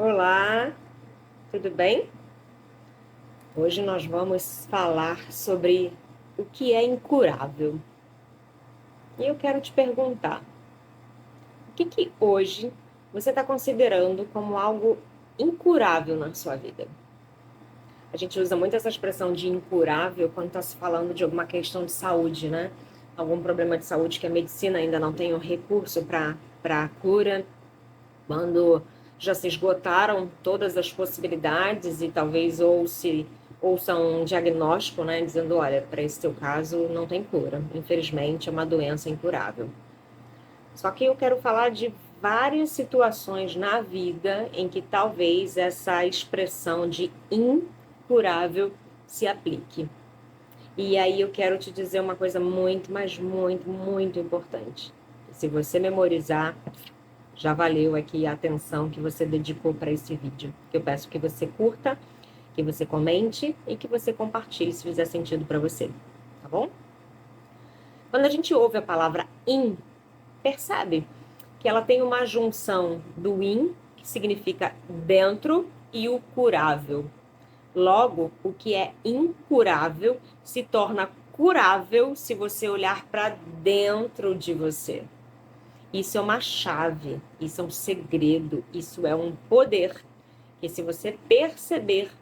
Olá, tudo bem? Hoje nós vamos falar sobre o que é incurável. E eu quero te perguntar, o que hoje você está considerando como algo incurável na sua vida? A gente usa muito essa expressão de incurável quando está se falando de alguma questão de saúde, né? Algum problema de saúde que a medicina ainda não tem o recurso para cura, quando já se esgotaram todas as possibilidades e talvez ouça um diagnóstico, né, dizendo, olha, para esse teu caso não tem cura, infelizmente é uma doença incurável. Só que eu quero falar de várias situações na vida em que talvez essa expressão de incurável se aplique. E aí eu quero te dizer uma coisa muito, mas muito, muito importante. Se você memorizar, já valeu aqui a atenção que você dedicou para esse vídeo. Eu peço que você curta, que você comente e que você compartilhe se fizer sentido para você, tá bom? Quando a gente ouve a palavra in, percebe que ela tem uma junção do in, que significa dentro, e o curável. Logo, o que é incurável se torna curável se você olhar para dentro de você. Isso é uma chave, isso é um segredo, isso é um poder que, se você perceber,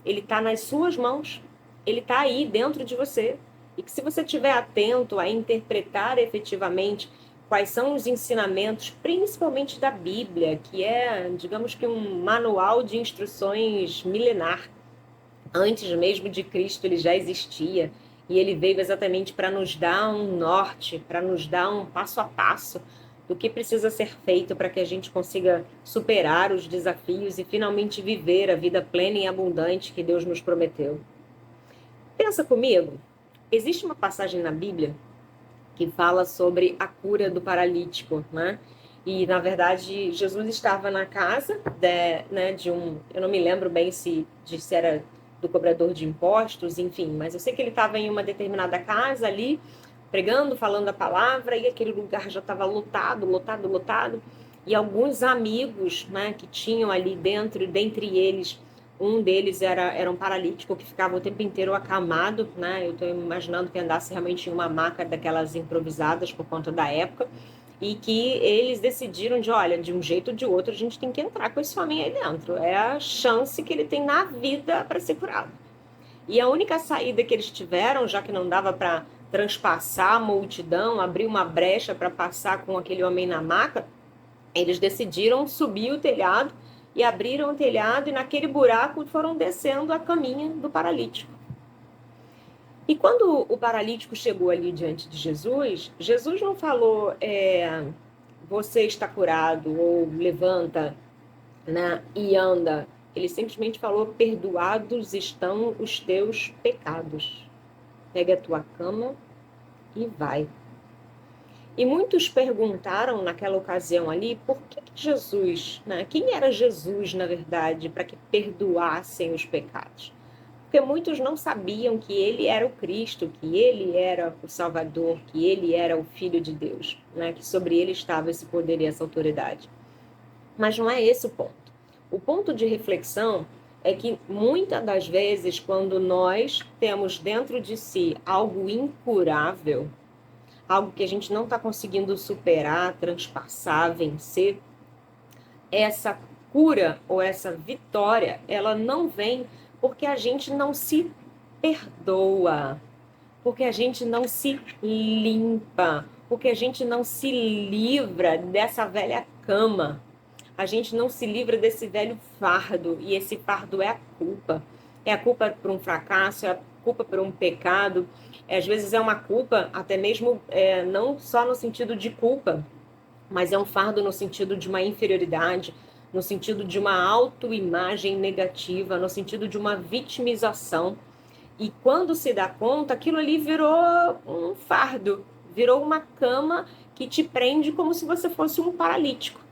ele está nas suas mãos, ele está aí dentro de você. E que, se você estiver atento a interpretar efetivamente quais são os ensinamentos, principalmente da Bíblia, que é, digamos que, um manual de instruções milenar. Antes mesmo de Cristo, ele já existia. E ele veio exatamente para nos dar um norte, para nos dar um passo a passo do que precisa ser feito para que a gente consiga superar os desafios e finalmente viver a vida plena e abundante que Deus nos prometeu. Pensa comigo, existe uma passagem na Bíblia que fala sobre a cura do paralítico, né? E, na verdade, Jesus estava na casa de um... Eu não me lembro bem se era do cobrador de impostos, enfim, mas eu sei que ele estava em uma determinada casa ali, pregando, falando a palavra, e aquele lugar já estava lotado, lotado, lotado, e alguns amigos, né, que tinham ali dentro, dentre eles, um deles era um paralítico que ficava o tempo inteiro acamado, né? Eu estou imaginando que andasse realmente em uma maca daquelas improvisadas por conta da época, e que eles decidiram olha, de um jeito ou de outro, a gente tem que entrar com esse homem aí dentro. É a chance que ele tem na vida para ser curado. E a única saída que eles tiveram, já que não dava para transpassar a multidão, abrir uma brecha para passar com aquele homem na maca, eles decidiram subir o telhado e abriram o telhado, e naquele buraco foram descendo a caminha do paralítico. E quando o paralítico chegou ali diante de Jesus, Jesus não falou, você está curado, ou levanta, né, e anda. Ele simplesmente falou, perdoados estão os teus pecados. Pega a tua cama e vai. E muitos perguntaram naquela ocasião ali por que Jesus, né? Quem era Jesus, na verdade, para que perdoassem os pecados? Porque muitos não sabiam que ele era o Cristo, que ele era o Salvador, que ele era o Filho de Deus, né? Que sobre ele estava esse poder e essa autoridade. Mas não é esse o ponto. O ponto de reflexão é que muitas das vezes, quando nós temos dentro de si algo incurável, algo que a gente não está conseguindo superar, transpassar, vencer, essa cura ou essa vitória, ela não vem porque a gente não se perdoa, porque a gente não se limpa, porque a gente não se livra dessa velha cama, a gente não se livra desse velho fardo, e esse fardo é a culpa. É a culpa por um fracasso, é a culpa por um pecado, às vezes é uma culpa até mesmo não só no sentido de culpa, mas é um fardo no sentido de uma inferioridade, no sentido de uma autoimagem negativa, no sentido de uma vitimização. E quando se dá conta, aquilo ali virou um fardo, virou uma cama que te prende como se você fosse um paralítico.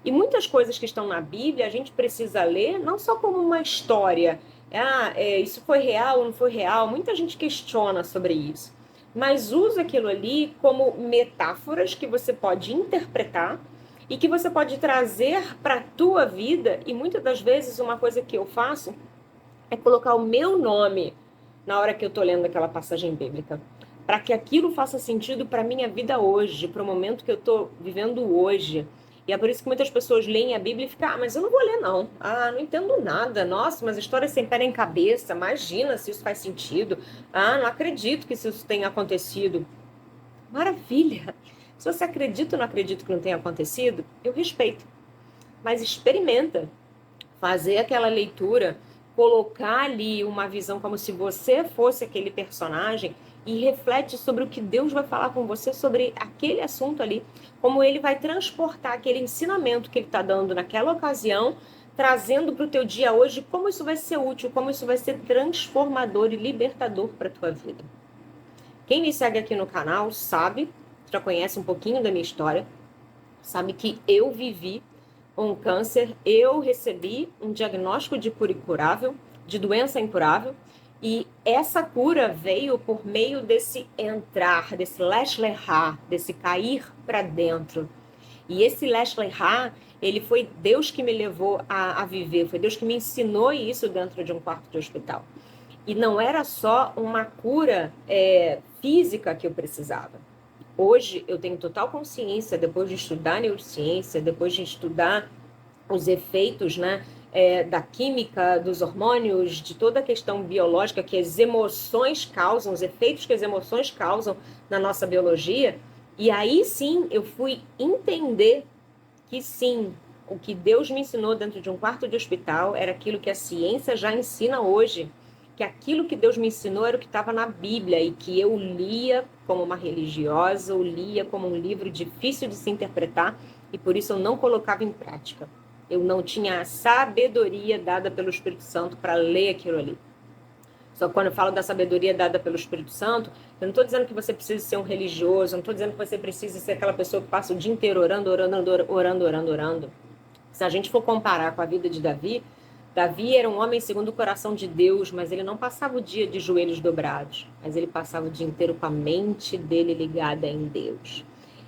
E muitas coisas que estão na Bíblia a gente precisa ler não só como uma história, isso foi real ou não foi real, muita gente questiona sobre isso, mas usa aquilo ali como metáforas que você pode interpretar e que você pode trazer para a tua vida. E muitas das vezes uma coisa que eu faço é colocar o meu nome na hora que eu estou lendo aquela passagem bíblica, para que aquilo faça sentido para a minha vida hoje, para o momento que eu estou vivendo hoje. E é por isso que muitas pessoas leem a Bíblia e ficam, mas eu não vou ler não. Não entendo nada. Nossa, mas a história sem pé nem cabeça. Imagina se isso faz sentido. Não acredito que isso tenha acontecido. Maravilha. Se você acredita ou não acredita que não tenha acontecido, eu respeito. Mas experimenta fazer aquela leitura, colocar ali uma visão como se você fosse aquele personagem e reflete sobre o que Deus vai falar com você sobre aquele assunto ali, como ele vai transportar aquele ensinamento que ele está dando naquela ocasião, trazendo para o teu dia hoje, como isso vai ser útil, como isso vai ser transformador e libertador para a tua vida. Quem me segue aqui no canal sabe, já conhece um pouquinho da minha história, sabe que eu vivi um câncer, eu recebi um diagnóstico de cura incurável, de doença incurável, e essa cura veio por meio desse entrar, desse Lesh Lehá, desse cair para dentro. E esse Lesh Lehá, ele foi Deus que me levou a viver, foi Deus que me ensinou isso dentro de um quarto de hospital. E não era só uma cura física que eu precisava. Hoje eu tenho total consciência, depois de estudar neurociência, depois de estudar os efeitos, né, da química, dos hormônios, de toda a questão biológica que as emoções causam, os efeitos que as emoções causam na nossa biologia. E aí sim eu fui entender que sim, o que Deus me ensinou dentro de um quarto de hospital era aquilo que a ciência já ensina hoje, que aquilo que Deus me ensinou era o que estava na Bíblia e que eu lia como uma religiosa, eu lia como um livro difícil de se interpretar e por isso eu não colocava em prática. Eu não tinha a sabedoria dada pelo Espírito Santo para ler aquilo ali. Só que quando eu falo da sabedoria dada pelo Espírito Santo, eu não estou dizendo que você precisa ser um religioso, eu não estou dizendo que você precisa ser aquela pessoa que passa o dia inteiro orando, orando, orando, orando, orando. Se a gente for comparar com a vida de Davi, Davi era um homem segundo o coração de Deus, mas ele não passava o dia de joelhos dobrados, mas ele passava o dia inteiro com a mente dele ligada em Deus.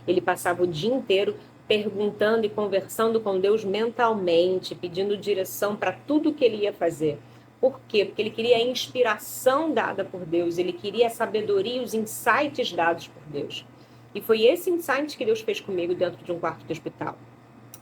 Ele passava o dia inteiro perguntando e conversando com Deus mentalmente, pedindo direção para tudo que ele ia fazer. Por quê? Porque ele queria a inspiração dada por Deus, ele queria a sabedoria e os insights dados por Deus. E foi esse insight que Deus fez comigo dentro de um quarto de hospital.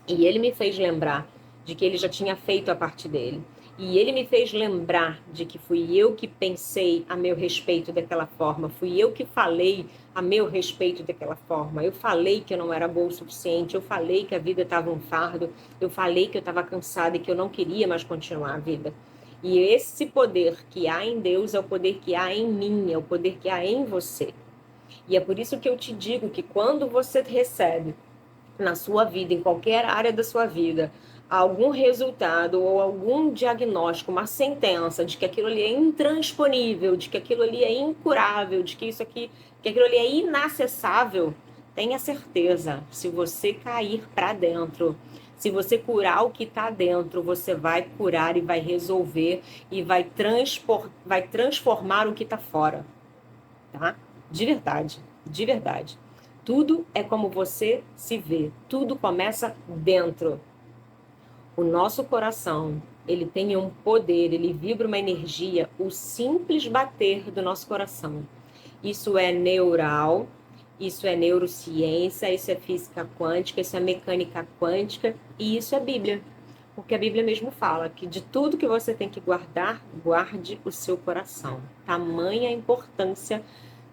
E ele me fez lembrar de que ele já tinha feito a parte dele. E ele me fez lembrar de que fui eu que pensei a meu respeito daquela forma, fui eu que falei a meu respeito daquela forma. Eu falei que eu não era boa o suficiente, eu falei que a vida estava um fardo, eu falei que eu estava cansada e que eu não queria mais continuar a vida. E esse poder que há em Deus é o poder que há em mim, é o poder que há em você. E é por isso que eu te digo que quando você recebe na sua vida, em qualquer área da sua vida, algum resultado ou algum diagnóstico, uma sentença de que aquilo ali é intransponível, de que aquilo ali é incurável, de que que aquilo ali é inacessável, tenha certeza, se você cair para dentro, se você curar o que está dentro, você vai curar e vai resolver e vai transformar o que está fora, tá? De verdade, de verdade. Tudo é como você se vê. Tudo começa dentro. O nosso coração, ele tem um poder, ele vibra uma energia, o simples bater do nosso coração. Isso é neural, isso é neurociência, isso é física quântica, isso é mecânica quântica e isso é Bíblia. Porque a Bíblia mesmo fala que de tudo que você tem que guardar, guarde o seu coração. Tamanha a importância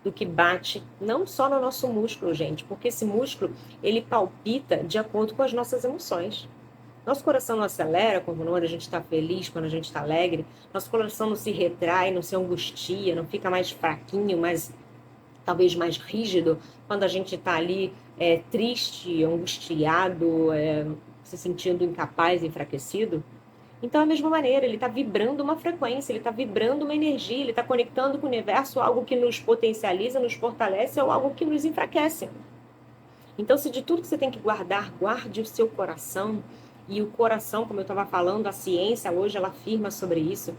do que bate, não só no nosso músculo, gente, porque esse músculo, ele palpita de acordo com as nossas emoções. Nosso coração não acelera quando a gente está feliz, quando a gente está alegre. Nosso coração não se retrai, não se angustia, não fica mais fraquinho, talvez mais rígido, quando a gente está ali triste, angustiado, se sentindo incapaz, enfraquecido. Então, da mesma maneira, ele está vibrando uma frequência, ele está vibrando uma energia, ele está conectando com o universo algo que nos potencializa, nos fortalece ou algo que nos enfraquece. Então, se de tudo que você tem que guardar, guarde o seu coração. E o coração, como eu estava falando, a ciência hoje ela afirma sobre isso,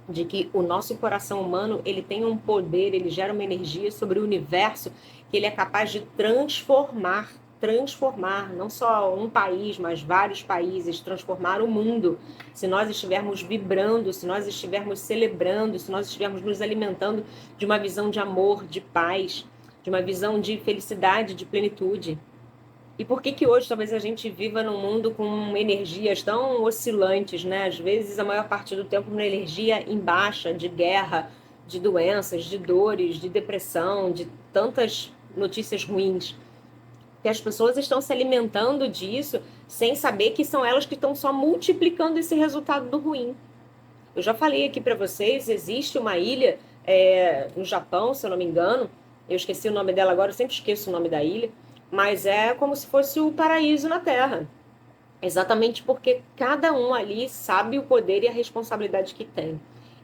de que o nosso coração humano ele tem um poder, ele gera uma energia sobre o universo que ele é capaz de transformar. transformar não só um país, mas vários países, transformar o mundo. Se nós estivermos vibrando, se nós estivermos celebrando, se nós estivermos nos alimentando de uma visão de amor, de paz, de uma visão de felicidade, de plenitude. E por que que hoje talvez a gente viva num mundo com energias tão oscilantes, né? Às vezes, a maior parte do tempo, uma energia em baixa, de guerra, de doenças, de dores, de depressão, de tantas notícias ruins. Que as pessoas estão se alimentando disso sem saber que são elas que estão só multiplicando esse resultado do ruim. Eu já falei aqui para vocês, existe uma ilha no Japão, se eu não me engano, eu esqueci o nome dela agora, eu sempre esqueço o nome da ilha, mas é como se fosse o paraíso na Terra. Exatamente porque cada um ali sabe o poder e a responsabilidade que tem.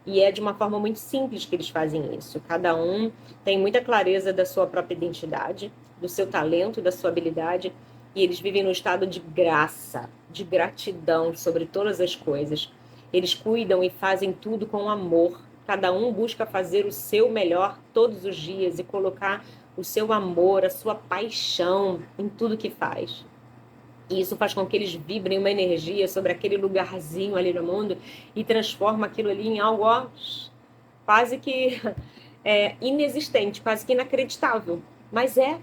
E é de uma forma muito simples que eles fazem isso. Cada um tem muita clareza da sua própria identidade, do seu talento, da sua habilidade, e eles vivem no estado de graça, de gratidão sobre todas as coisas. Eles cuidam e fazem tudo com amor. Cada um busca fazer o seu melhor todos os dias e colocar o seu amor, a sua paixão em tudo que faz. E isso faz com que eles vibrem uma energia sobre aquele lugarzinho ali no mundo e transforma aquilo ali em algo quase que inexistente, quase que inacreditável. Mas é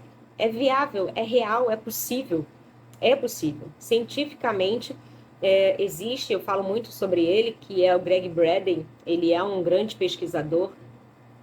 viável, é real, é possível. É possível. Cientificamente, existe, eu falo muito sobre ele, que é o Greg Braden. Ele é um grande pesquisador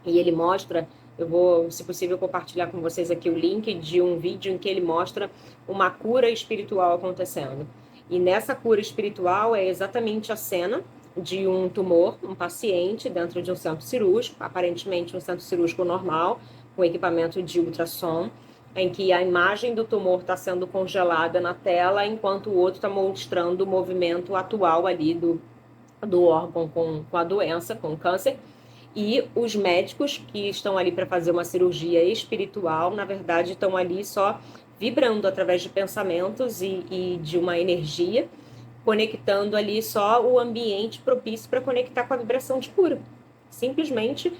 e ele mostra, eu vou, se possível, compartilhar com vocês aqui o link de um vídeo em que ele mostra uma cura espiritual acontecendo. E nessa cura espiritual é exatamente a cena de um tumor, um paciente dentro de um centro cirúrgico, aparentemente um centro cirúrgico normal, com equipamento de ultrassom, em que a imagem do tumor está sendo congelada na tela, enquanto o outro está mostrando o movimento atual ali do órgão com a doença, com o câncer. E os médicos que estão ali para fazer uma cirurgia espiritual, na verdade, estão ali só vibrando através de pensamentos e de uma energia, conectando ali só o ambiente propício para conectar com a vibração de cura. Simplesmente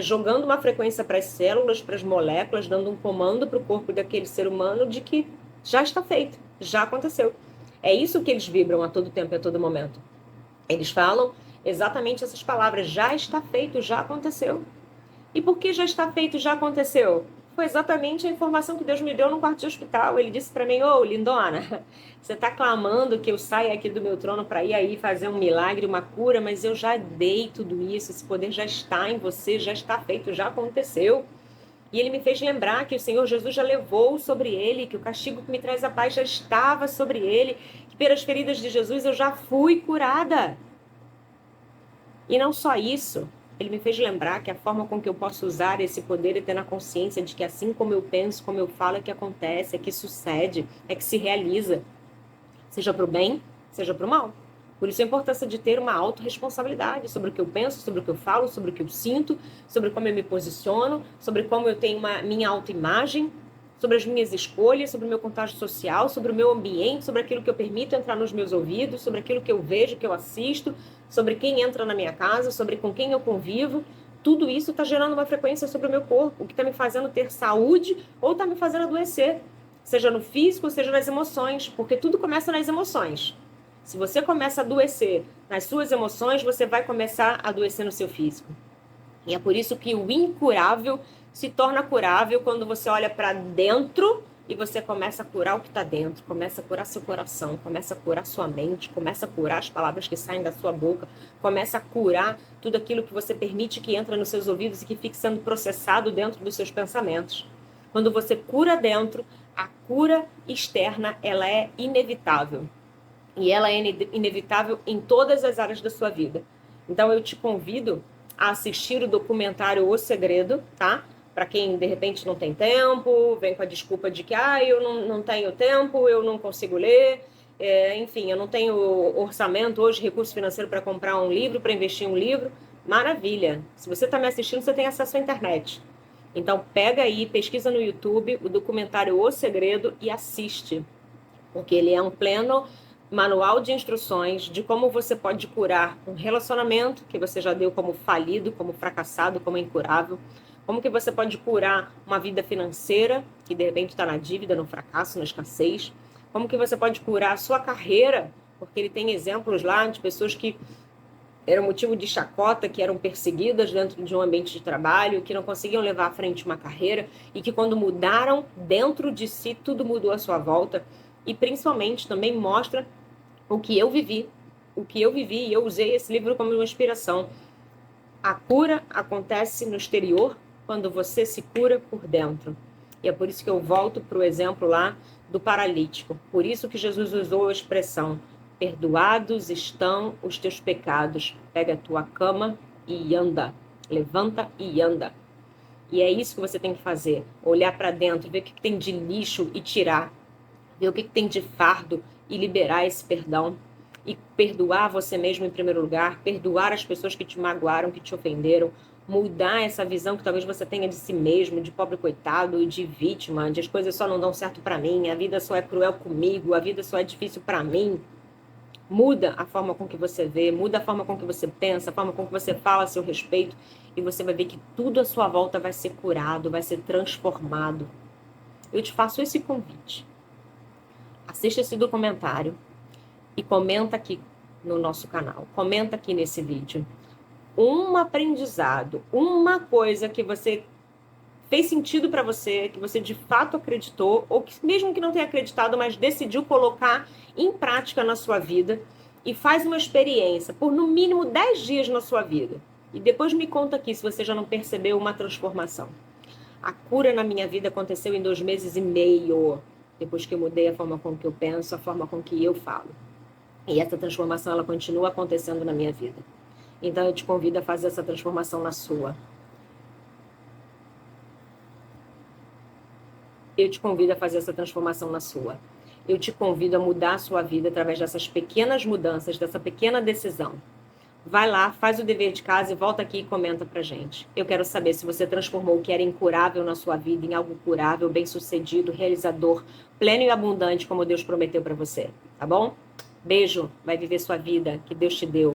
jogando uma frequência para as células, para as moléculas, dando um comando para o corpo daquele ser humano de que já está feito, já aconteceu. É isso que eles vibram a todo tempo e a todo momento. Eles falam exatamente essas palavras, já está feito, já aconteceu. E por que já está feito, já aconteceu? Foi exatamente a informação que Deus me deu no quarto de hospital. Ele disse para mim, ô, lindona, você está clamando que eu saia aqui do meu trono para ir aí fazer um milagre, uma cura, mas eu já dei tudo isso, esse poder já está em você, já está feito, já aconteceu. E ele me fez lembrar que o Senhor Jesus já levou sobre ele, que o castigo que me traz a paz já estava sobre ele, que pelas feridas de Jesus eu já fui curada. E não só isso, ele me fez lembrar que a forma com que eu posso usar esse poder é ter na consciência de que assim como eu penso, como eu falo, é que acontece, é que sucede, é que se realiza. Seja para o bem, seja para o mal. Por isso a importância de ter uma autorresponsabilidade sobre o que eu penso, sobre o que eu falo, sobre o que eu sinto, sobre como eu me posiciono, sobre como eu tenho minha autoimagem, sobre as minhas escolhas, sobre o meu contágio social, sobre o meu ambiente, sobre aquilo que eu permito entrar nos meus ouvidos, sobre aquilo que eu vejo, que eu assisto, sobre quem entra na minha casa, sobre com quem eu convivo. Tudo isso está gerando uma frequência sobre o meu corpo, o que está me fazendo ter saúde ou está me fazendo adoecer. Seja no físico, seja nas emoções, porque tudo começa nas emoções. Se você começa a adoecer nas suas emoções, você vai começar a adoecer no seu físico. E é por isso que o incurável se torna curável quando você olha para dentro e você começa a curar o que está dentro, começa a curar seu coração, começa a curar sua mente, começa a curar as palavras que saem da sua boca, começa a curar tudo aquilo que você permite que entra nos seus ouvidos e que fique sendo processado dentro dos seus pensamentos. Quando você cura dentro, a cura externa ela é inevitável. E ela é inevitável em todas as áreas da sua vida. Então eu te convido a assistir o documentário O Segredo, tá? Para quem de repente não tem tempo, vem com a desculpa de que eu não tenho tempo, eu não consigo ler, enfim, eu não tenho orçamento hoje, recurso financeiro para comprar um livro, para investir em um livro. Maravilha! Se você está me assistindo, você tem acesso à internet. Então pega aí, pesquisa no YouTube o documentário O Segredo e assiste, porque ele é um pleno manual de instruções de como você pode curar um relacionamento que você já deu como falido, como fracassado, como incurável, Como que você pode curar uma vida financeira, que de repente está na dívida, no fracasso, na escassez? Como que você pode curar a sua carreira? Porque ele tem exemplos lá de pessoas que eram motivo de chacota, que eram perseguidas dentro de um ambiente de trabalho, que não conseguiam levar à frente uma carreira e que quando mudaram dentro de si, tudo mudou à sua volta. E principalmente também mostra o que eu vivi. O que eu vivi, e eu usei esse livro como uma inspiração. A cura acontece no exterior quando você se cura por dentro. E é por isso que eu volto para o exemplo lá do paralítico. Por isso que Jesus usou a expressão: perdoados estão os teus pecados. Pega a tua cama e anda. Levanta e anda. E é isso que você tem que fazer. Olhar para dentro, ver o que tem de lixo e tirar. Ver o que tem de fardo e liberar esse perdão. E perdoar você mesmo em primeiro lugar. Perdoar as pessoas que te magoaram, que te ofenderam. Mudar essa visão que talvez você tenha de si mesmo, de pobre coitado, de vítima, de as coisas só não dão certo para mim, a vida só é cruel comigo, a vida só é difícil para mim. Muda a forma com que você vê, muda a forma com que você pensa, a forma com que você fala a seu respeito, e você vai ver que tudo à sua volta vai ser curado, vai ser transformado. Eu te faço esse convite. Assista esse documentário e comenta aqui no nosso canal, comenta aqui nesse vídeo. Um aprendizado, uma coisa que você fez sentido para você, que você de fato acreditou, ou que mesmo que não tenha acreditado, mas decidiu colocar em prática na sua vida, e faz uma experiência por no mínimo 10 dias na sua vida. E depois me conta aqui se você já não percebeu uma transformação. A cura na minha vida aconteceu em 2 meses e meio, depois que eu mudei a forma com que eu penso, a forma com que eu falo. E essa transformação, ela continua acontecendo na minha vida. Então eu te convido a fazer essa transformação na sua. Eu te convido a fazer essa transformação na sua. Eu te convido a mudar a sua vida através dessas pequenas mudanças, dessa pequena decisão. Vai lá, faz o dever de casa e volta aqui e comenta pra gente. Eu quero saber se você transformou o que era incurável na sua vida em algo curável, bem-sucedido, realizador, pleno e abundante, como Deus prometeu pra você, tá bom? Beijo, vai viver sua vida, que Deus te deu.